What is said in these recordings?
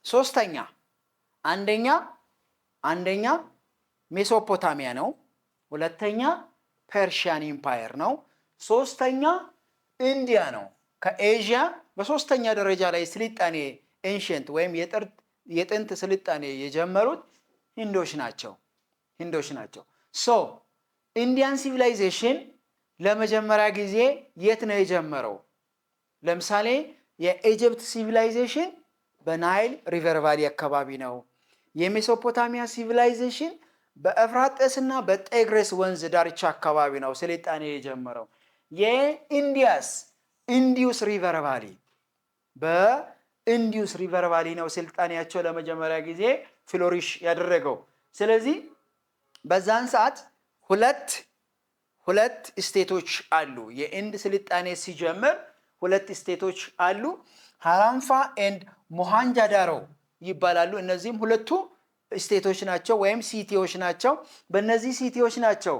ሶስተኛ አንደኛ ሜሶፖታሚያ ነው። ሁለተኛ ፐርሺያን ኢምፓየር ነው። ሶስተኛ ኢንዲያ ነው። ከኤዥያ በሶስተኛ ደረጃ ላይ ስልጣኔ ኤንሸንት ወይም የጥንት ስልጣኔ የጀመሩት ሂንዶች ናቸው። ሶ ኢንዲያን ሲቪላይዜሽን ለመጀመሪያ ጊዜ የት ነው የጀመረው? ለምሳሌ የኢጅፕት ሲቪላይዜሽን በናይል ሪቨር ቫሊ አካባቢ ነው። የሜሶፖታሚያ ሲቪላይዜሽን በኤፍራጥስና በጤግሬስ ወንዝ ዳርቻ አካባቢ ነው ስልጣኔ የጀመረው። ኢንዲዩስ ሪቨር ቫሊ በኢንዲዩስ ሪቨር ቫሊ ነው ስልጣኔያቸው ለመጀመሪያ ጊዜ ፍሎሪሽ ያደረገው። ስለዚህ በዛን ሰዓት ሁለት ስቴቶች አሉ። የኢንድ ስልጣኔ ሲጀምር ሁለት ስቴቶች አሉ። ሃራምፋ ኤንድ ሞሃንጃዳሮ ይባላሉ። እነዚህም ሁለቱ ስቴቶች ናቸው ወይም ሲቲዎች ናቸው። በእነዚህ ሲቲዎች ናቸው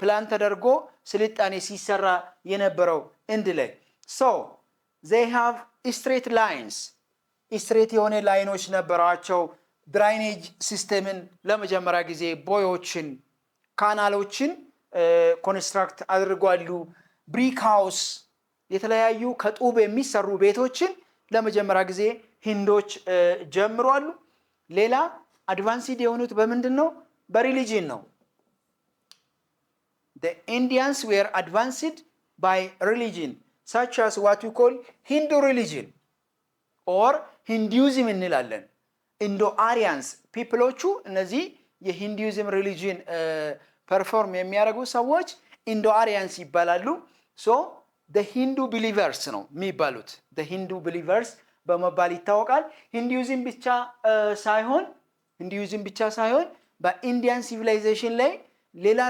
ፕላን ተደርጎ ስልጣኔ ሲሰራ የነበረው ኢንድ ላይ። ሶ they have straight lines ስትሬት የሆነ ላይኖች ነበራቸው። ድራይኔጅ ሲስተምን ለመጀመሪያ ጊዜ ቦዮችን፣ ካናሎችን ኮንስትራክት አድርጓሉ። ብሪክ ሃውስ የተለያዩ ከጡብ የሚሰሩ ቤቶችን ለመጀመሪያ ጊዜ ሂንዶች ጀምሯሉ። ሌላ አድቫንስድ የሆኑት በምንድን ነው? በሪሊጂን ነው። the Indians were advanced by religion such as what we call Hindu religion or Hinduism እንላለን። ኢንዶ አሪያንስ ፒፕሎቹ እነዚህ የሂንዱይዝም ሪሊጂን ፐርፎርም የሚያደርጉ ሰዎች ኢንዶ አሪያንስ ይባላሉ። ሶ the Hindu believers ነው የሚባሉት። the Hindu believers በመባል ይታወቃል። ሂንዱይዝም ብቻ ሳይሆን በኢንዲያን ሲቪላይዜሽን ላይ ሌላ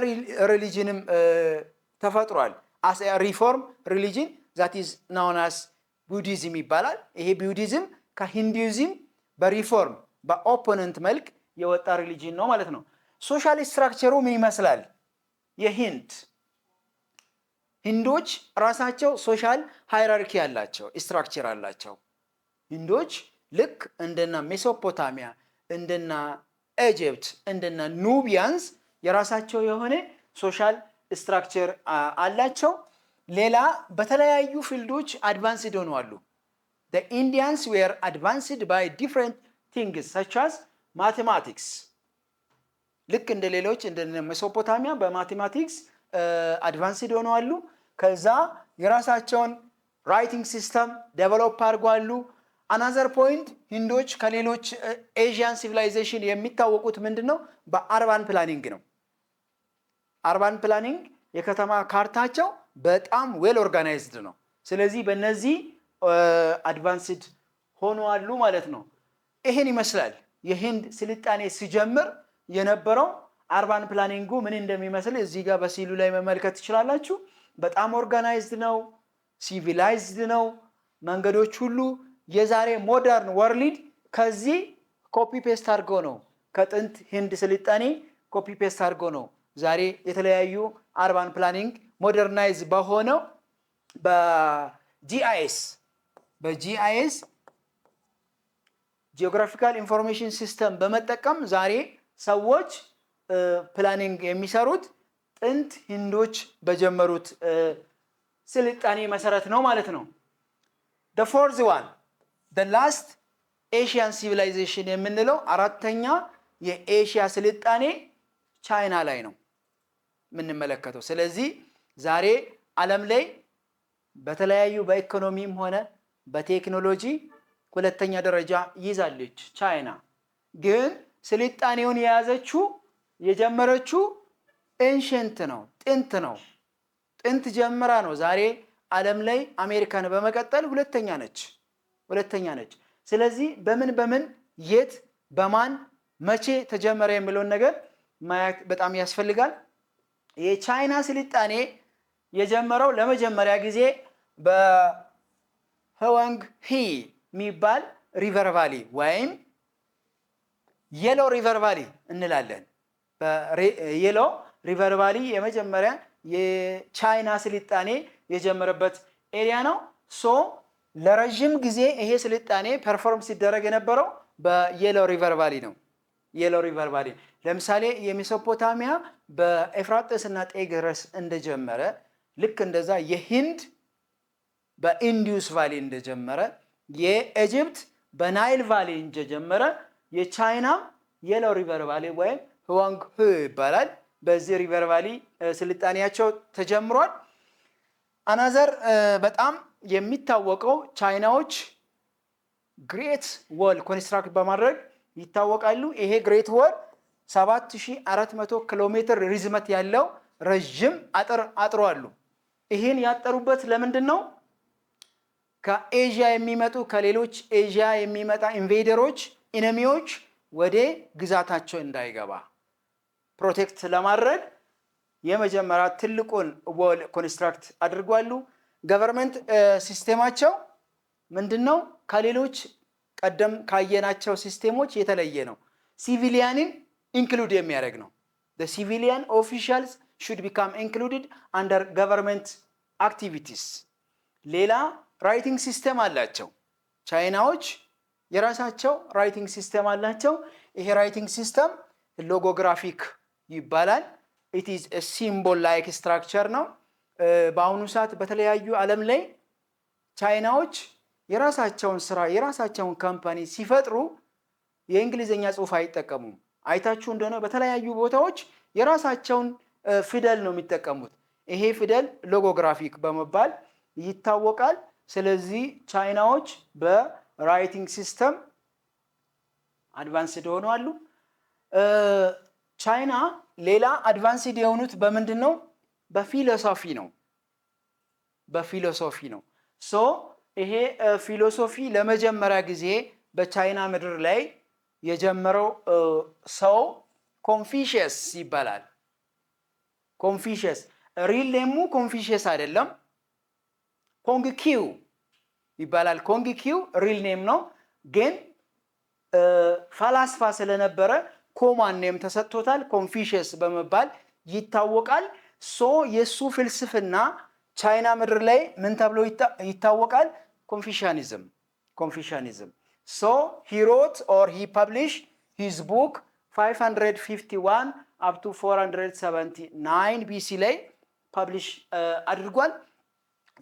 ሪሊጅንም ተፈጥሯል። as a reform religion that is known as ቡዲዝም ይባላል። ይሄ ቡዲዝም ከሂንዱይዝም በሪፎርም በኦፖነንት መልክ የወጣ ሪሊጅን ነው ማለት ነው። ሶሻል ስትራክቸሩ ምን ይመስላል? ሂንዶች ራሳቸው ሶሻል ሃይራርኪ ያላቸው ስትራክቸር አላቸው። ሂንዶች ልክ እንደና ሜሶፖታሚያ፣ እንደና ኢጅፕት፣ እንደና ኑቢያንስ የራሳቸው የሆነ ሶሻል ስትራክቸር አላቸው። ሌላ በተለያዩ ፊልዶች አድቫንስድ ሆነዋል። the Indians were advanced by different things such as mathematics ልክ እንደ ሌሎች እንደ ሜሶፖታሚያ በማቴማቲክስ አድቫንስድ ሆነዋል። ከዛ የራሳቸውን ራይቲንግ ሲስተም ዴቨሎፕ አድርጓሉ። አናዘር ፖይንት ሂንዶች ከሌሎች ኤዥያን ሲቪላይዜሽን የሚታወቁት ምንድነው? በአርባን ፕላኒንግ ነው። አርባን ፕላኒንግ የከተማ ካርታቸው በጣም ዌል ኦርጋናይዝድ ነው። ስለዚህ በእነዚህ አድቫንስድ ሆነዋል ማለት ነው። ይሄን ይመስላል የሂንድ ስልጣኔ ሲጀምር የነበረው። አርባን ፕላኒንጉ ምን እንደሚመስል እዚህ ጋር በሲሉ ላይ መመልከት ትችላላችሁ። በጣም ኦርጋናይዝድ ነው፣ ሲቪላይዝድ ነው። መንገዶች ሁሉ የዛሬ ሞደርን ወርልድ ከዚህ ኮፒ ፔስት አድርጎ ነው፣ ከጥንት ሂንድ ስልጣኔ ኮፒ ፔስት አድርጎ ነው ዛሬ የተለያዩ አርባን ፕላኒንግ ሞደርናይዝ በሆነው በጂአይኤስ ጂኦግራፊካል ኢንፎርሜሽን ሲስተም በመጠቀም ዛሬ ሰዎች ፕላኒንግ የሚሰሩት ጥንት ሂንዶች በጀመሩት ስልጣኔ መሰረት ነው ማለት ነው። the fourth one the last Asian civilization የምንለው አራተኛ የኤሽያ ስልጣኔ ቻይና ላይ ነው የምንመለከተው። ስለዚህ ዛሬ ዓለም ላይ በተለያዩ በኢኮኖሚም ሆነ በቴክኖሎጂ ሁለተኛ ደረጃ ይዛለች ቻይና። ግን ስልጣኔውን የጀመረችው ኤንሸንት ነው፣ ጥንት ጀምራ ነው። ዛሬ ዓለም ላይ አሜሪካን በመቀጠል ሁለተኛ ነች። ስለዚህ በምን የት በማን መቼ ተጀመረ የሚለውን ነገር ማየት በጣም ያስፈልጋል። የቻይና ስልጣኔ የጀመረው ለመጀመሪያ ጊዜ በህዋንግ ሂ የሚባል ሪቨር ቫሊ ወይም የሎ ሪቨር ቫሊ እንላለን። የሎ ሪቨር ቫሊ የመጀመሪያ የቻይና ስልጣኔ የጀመረበት ኤሪያ ነው። ሶ ለረጅም ጊዜ ይሄ ስልጣኔ ፐርፎርም ሲደረግ የነበረው በየሎ ሪቨር ቫሊ ነው። የሎ ሪቨር ቫሊ ለምሳሌ የሜሶፖታሚያ በኤፍራጥስ እና ጤግረስ እንደጀመረ ልክ እንደዛ የሂንድ በኢንዲዩስ ቫሊ እንደጀመረ፣ የኢጅፕት በናይል ቫሊ እንደጀመረ፣ የቻይና የሎ ሪቨር ቫሊ ወይም ህዋንግ ሁ ይባላል። በዚህ ሪቨር ቫሊ ስልጣኔያቸው ተጀምሯል። አናዘር በጣም የሚታወቀው ቻይናዎች ግሬት ወል ኮንስትራክት በማድረግ ይታወቃሉ። ይሄ ግሬት ወል 7400 ኪሎ ሜትር ርዝመት ያለው ረጅም አጥር አጥሯሉ። ይህን ያጠሩበት ለምንድን ነው? ከኤዥያ የሚመጡ ከሌሎች ኤዥያ የሚመጣ ኢንቬደሮች ኢነሚዎች ወደ ግዛታቸው እንዳይገባ ፕሮቴክት ለማድረግ የመጀመሪያ ትልቁን ወል ኮንስትራክት አድርጓሉ። ገቨርንመንት ሲስቴማቸው ምንድነው? ከሌሎች ቀደም ካየናቸው ሲስቴሞች የተለየ ነው። ሲቪሊያንን ኢንክሉድ የሚያደርግ ነው። the civilian officials should become included under government activities። ሌላ ራይቲንግ ሲስተም አላቸው ቻይናዎች፣ የራሳቸው ራይቲንግ ሲስተም አላቸው። ይሄ ራይቲንግ ሲስተም ሎጎግራፊክ ይባላል። it is a symbol like structure ነው። በአሁኑ ሰዓት በተለያዩ ዓለም ላይ ቻይናዎች የራሳቸውን ስራ የራሳቸውን ካምፓኒ ሲፈጥሩ የእንግሊዘኛ ጽሑፍ አይጠቀሙም። አይታችሁ እንደሆነ በተለያዩ ቦታዎች የራሳቸውን ፊደል ነው የሚጠቀሙት። ይሄ ፊደል ሎጎግራፊክ በመባል ይታወቃል። ስለዚህ ቻይናዎች በራይቲንግ ሲስተም አድቫንስድ ሆነዋል። ቻይና ሌላ አድቫንስድ የሆኑት በምንድን ነው? በፊሎሶፊ ነው። በፊሎሶፊ ነው። ሶ ይሄ ፊሎሶፊ ለመጀመሪያ ጊዜ በቻይና ምድር ላይ የጀመረው ሰው ኮንፊሽየስ ይባላል። ኮንፊሽየስ ሪል ኔሙ ኮንፊሽየስ አይደለም፣ ኮንግ ኪው ይባላል። ኮንግ ኪው ሪል ኔም ነው፣ ግን ፈላስፋ ስለነበረ ኮማን ኔም ተሰጥቶታል። ኮንፊሽየስ በመባል ይታወቃል። ሶ የሱ ፍልስፍና ቻይና ምድር ላይ ምን ተብሎ ይታወቃል? ኮንፊሽያኒዝም። ኮንፊሽያኒዝም ሶ he wrote or he published his book 551 up to 479 BC ላይ ፐብሊሽ አድርጓል።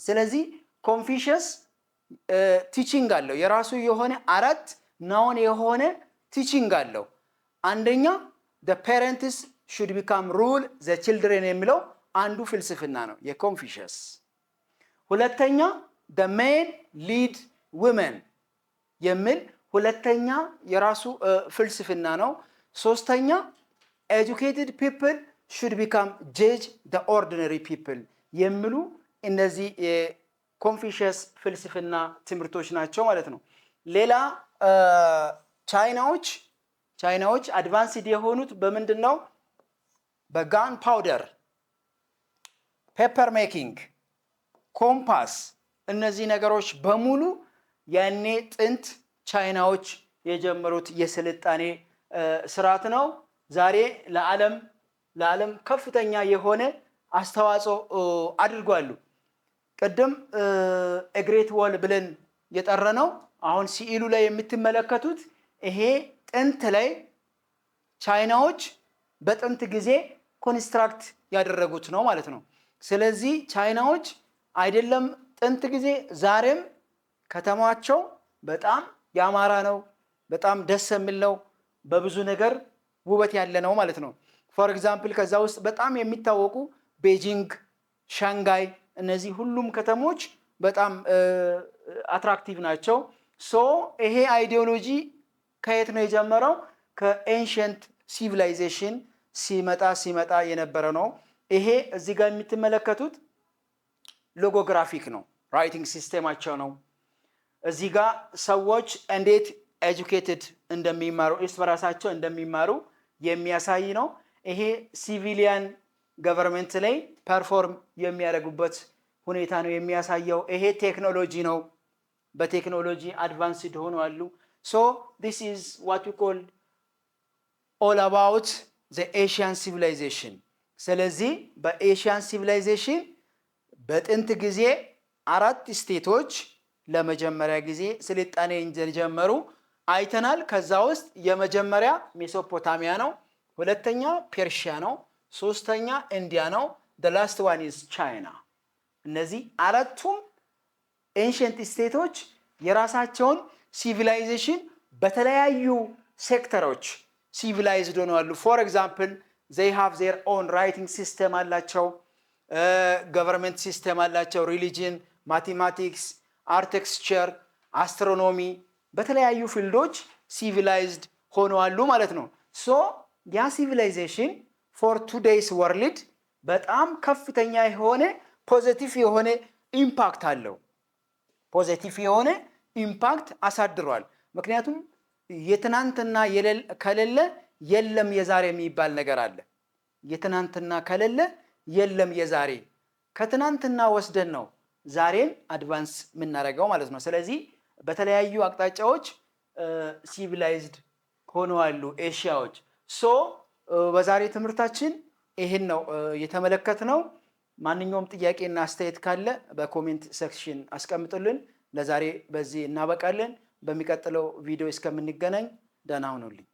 ስለዚህ ኮንፊሽየስ ቲቺንግ አለው፣ የራሱ የሆነ አራት ናውን የሆነ ቲቺንግ አለው። አንደኛ the parents should become rule the children የሚለው አንዱ ፍልስፍና ነው የኮንፊሽየስ። ሁለተኛ the men lead women የሚል ሁለተኛ የራሱ ፍልስፍና ነው። ሶስተኛ educated people should become judge the ordinary people የሚሉ እነዚህ የኮንፊሽየስ ፍልስፍና ትምህርቶች ናቸው ማለት ነው። ሌላ ቻይናዎች አድቫንስድ የሆኑት በምንድን ነው? በጋን ፓውደር፣ ፔፐር ሜኪንግ፣ ኮምፓስ፣ እነዚህ ነገሮች በሙሉ ያኔ ጥንት ቻይናዎች የጀመሩት የስልጣኔ ስርዓት ነው። ዛሬ ለዓለም ከፍተኛ የሆነ አስተዋጽኦ አድርጓሉ። ቅድም ግሬት ወል ብለን የጠራነው አሁን ሲኢሉ ላይ የምትመለከቱት ይሄ ጥንት ላይ ቻይናዎች በጥንት ጊዜ ኮንስትራክት ያደረጉት ነው ማለት ነው። ስለዚህ ቻይናዎች አይደለም ጥንት ጊዜ ዛሬም ከተማቸው በጣም ያማረ ነው፣ በጣም ደስ የሚል ነው፣ በብዙ ነገር ውበት ያለ ነው ማለት ነው። ፎር ኤግዛምፕል ከዛ ውስጥ በጣም የሚታወቁ ቤጂንግ፣ ሻንጋይ፣ እነዚህ ሁሉም ከተሞች በጣም አትራክቲቭ ናቸው። ሶ ይሄ አይዲዮሎጂ ከየት ነው የጀመረው? ከኤንሸንት ሲቪላይዜሽን ሲመጣ የነበረ ነው። ይሄ እዚህ ጋር የምትመለከቱት ሎጎግራፊክ ነው፣ ራይቲንግ ሲስተማቸው ነው። እዚህ ጋር ሰዎች እንዴት ኤጁኬትድ እንደሚማሩ እርስ በራሳቸው እንደሚማሩ የሚያሳይ ነው። ይሄ ሲቪሊያን ገቨርንመንት ላይ ፐርፎርም የሚያደርጉበት ሁኔታ ነው የሚያሳየው። ይሄ ቴክኖሎጂ ነው፣ በቴክኖሎጂ አድቫንስድ ሆነዋል። ሶ this is what we call all about the Asian civilization። ስለዚህ በኤሽያን ሲቪላይዜሽን በጥንት ጊዜ 4 ስቴቶች ለመጀመሪያ ጊዜ ስልጣኔ እንደጀመሩ አይተናል። ከዛ ውስጥ የመጀመሪያ ሜሶፖታሚያ ነው፣ ሁለተኛ ፔርሺያ ነው፣ ሶስተኛ ኢንዲያ ነው፣ the last one is ቻይና። እነዚህ አራቱም ኤንሸንት ስቴቶች የራሳቸውን ሲቪላይዜሽን በተለያዩ ሴክተሮች ሲቪላይዝድ ሆነዋል። ፎር ኤግዛምፕል they have their own writing system አላቸው፣ ገቨርንመንት ሲስተም አላቸው፣ ሪሊጅን፣ ማቴማቲክስ፣ አርክቴክቸር፣ አስትሮኖሚ በተለያዩ ፊልዶች ሲቪላይዝድ ሆነዋል ማለት ነው። ሶ ያ ሲቪላይዜሽን ፎር ቱዴይስ ወርልድ በጣም ከፍተኛ የሆነ ፖዚቲቭ የሆነ ኢምፓክት አለው። ፖዚቲቭ የሆነ ኢምፓክት አሳድሯል። ምክንያቱም የትናንትና ከሌለ የለም የዛሬ የሚባል ነገር አለ። የትናንትና ከሌለ የለም የዛሬ፣ ከትናንትና ወስደን ነው ዛሬን አድቫንስ የምናደርገው ማለት ነው። ስለዚህ በተለያዩ አቅጣጫዎች ሲቪላይዝድ ሆነዋል ኤሽያዎች። ሶ በዛሬ ትምህርታችን ይህን ነው የተመለከትነው። ማንኛውም ጥያቄና አስተያየት ካለ በኮሜንት ሴክሽን አስቀምጡልን። ለዛሬ በዚህ እናበቃለን። በሚቀጥለው ቪዲዮ እስከምንገናኝ ደህና ሁኑልኝ።